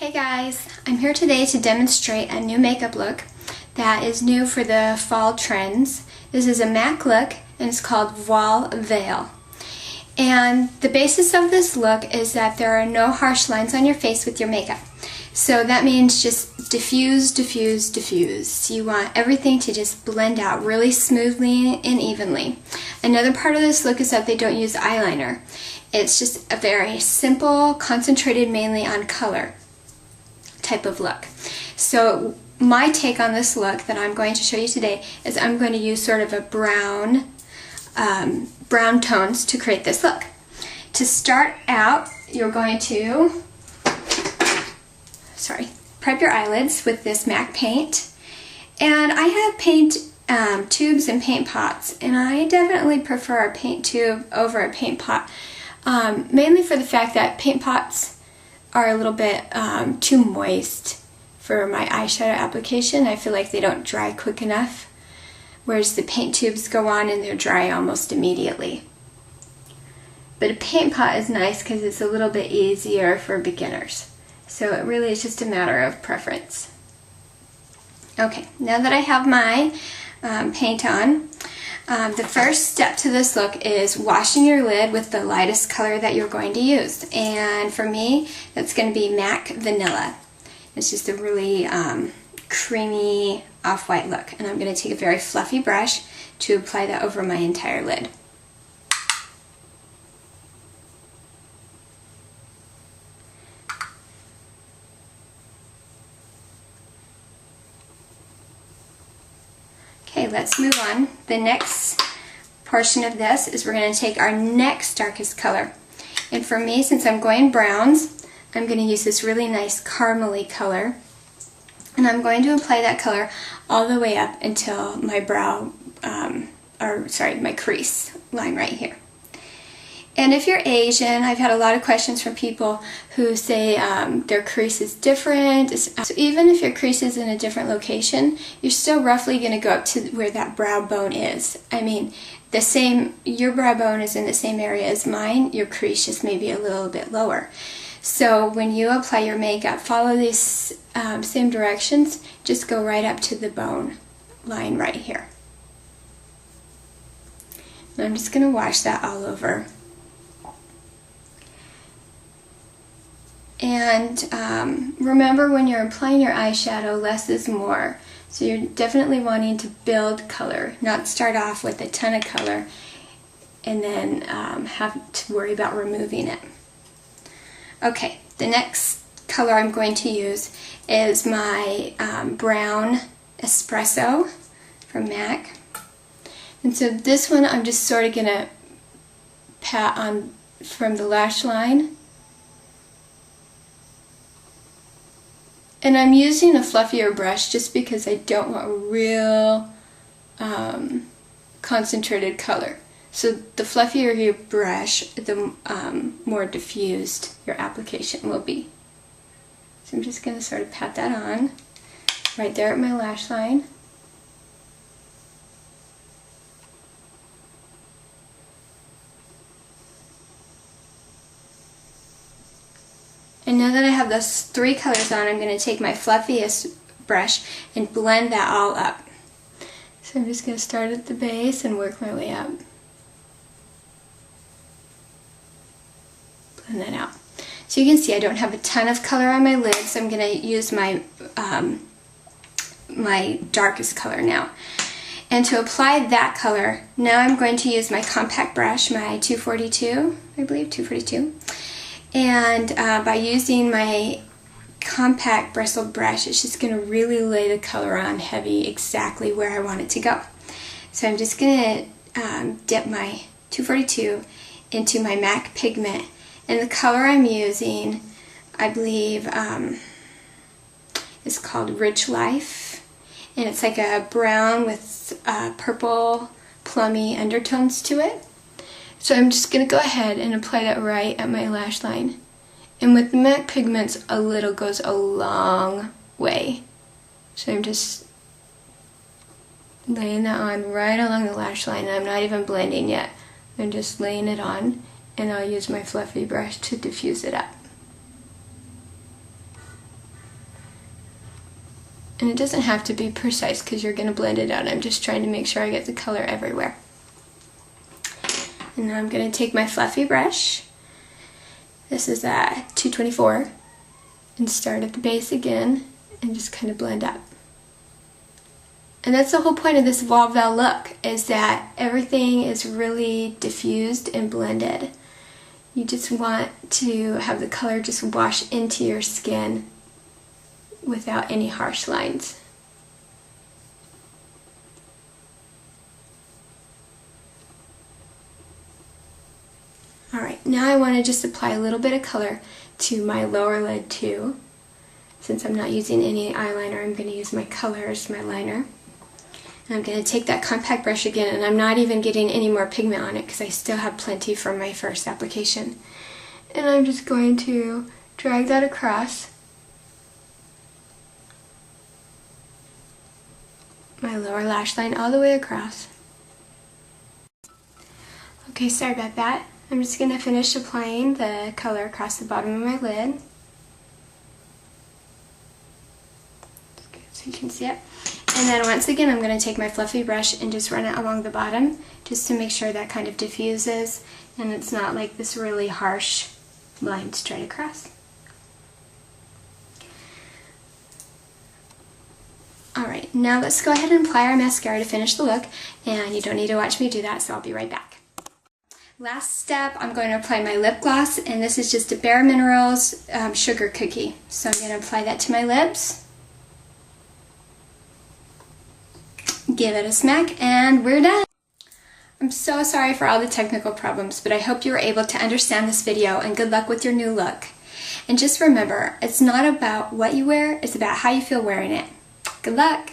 Hey guys, I'm here today to demonstrate a new makeup look that is new for the fall trends. This is a MAC look and it's called Voile. And the basis of this look is that there are no harsh lines on your face with your makeup. So that means just diffuse, diffuse, diffuse. You want everything to just blend out really smoothly and evenly. Another part of this look is that they don't use eyeliner. It's just a very simple, concentrated mainly on color type of look. So my take on this look that I'm going to show you today is I'm going to use sort of a brown tones to create this look. To start out, you're going to prep your eyelids with this MAC paint. And I have paint tubes and paint pots, and I definitely prefer a paint tube over a paint pot, mainly for the fact that paint pots are a little bit too moist for my eyeshadow application. I feel like they don't dry quick enough, whereas the paint tubes go on and they're dry almost immediately. But a paint pot is nice because it's a little bit easier for beginners. So it really is just a matter of preference. Okay, now that I have my paint on, the first step to this look is washing your lid with the lightest color that you're going to use. And for me, that's going to be MAC Vanilla. It's just a really creamy off-white look. And I'm going to take a very fluffy brush to apply that over my entire lid. Okay, let's move on. The next portion of this is we're going to take our next darkest color. And for me, since I'm going browns, I'm going to use this really nice caramely color. And I'm going to apply that color all the way up until my my crease line right here. And if you're Asian, I've had a lot of questions from people who say their crease is different. So even if your crease is in a different location, you're still roughly going to go up to where that brow bone is. I mean, your brow bone is in the same area as mine, your crease just may be a little bit lower. So when you apply your makeup, follow these same directions, just go right up to the bone line right here. And I'm just going to wash that all over. And remember, when you're applying your eyeshadow, less is more. So you're definitely wanting to build color, not start off with a ton of color and then have to worry about removing it. Okay, the next color I'm going to use is my brown espresso from MAC. And so this one I'm just sort of going to pat on from the lash line. And I'm using a fluffier brush just because I don't want real concentrated color. So the fluffier your brush, the more diffused your application will be. So I'm just going to sort of pat that on right there at my lash line. And now that I have those three colors on, I'm going to take my fluffiest brush and blend that all up. So I'm just going to start at the base and work my way up. Blend that out. So you can see I don't have a ton of color on my lids, so I'm going to use my, my darkest color now. And to apply that color, now I'm going to use my compact brush, my 242, I believe, 242. And by using my compact bristled brush, it's just going to really lay the color on heavy exactly where I want it to go. So I'm just going to dip my 242 into my MAC pigment. And the color I'm using, I believe, is called Rich Life. And it's like a brown with purple plummy undertones to it. So I'm just going to go ahead and apply that right at my lash line. And with MAC pigments, a little goes a long way. So I'm just laying that on right along the lash line. I'm not even blending yet. I'm just laying it on, and I'll use my fluffy brush to diffuse it up. And it doesn't have to be precise because you're going to blend it out. I'm just trying to make sure I get the color everywhere. And now I'm going to take my fluffy brush. This is a 224. And start at the base again and just kind of blend up. And that's the whole point of this Voile look, is that everything is really diffused and blended. You just want to have the color just wash into your skin without any harsh lines. Alright, now I want to just apply a little bit of color to my lower lid too. Since I'm not using any eyeliner, I'm going to use my color as my liner. And I'm going to take that compact brush again, and I'm not even getting any more pigment on it because I still have plenty from my first application. And I'm just going to drag that across my lower lash line all the way across. Okay, sorry about that. I'm just going to finish applying the color across the bottom of my lid. So you can see it. And then once again I'm going to take my fluffy brush and just run it along the bottom just to make sure that kind of diffuses and it's not like this really harsh line straight across. Alright, now let's go ahead and apply our mascara to finish the look, and you don't need to watch me do that, so I'll be right back. Last step, I'm going to apply my lip gloss, and this is just a Bare Minerals sugar cookie. So I'm going to apply that to my lips. Give it a smack, and we're done. I'm so sorry for all the technical problems, but I hope you were able to understand this video, and good luck with your new look. And just remember, it's not about what you wear, it's about how you feel wearing it. Good luck!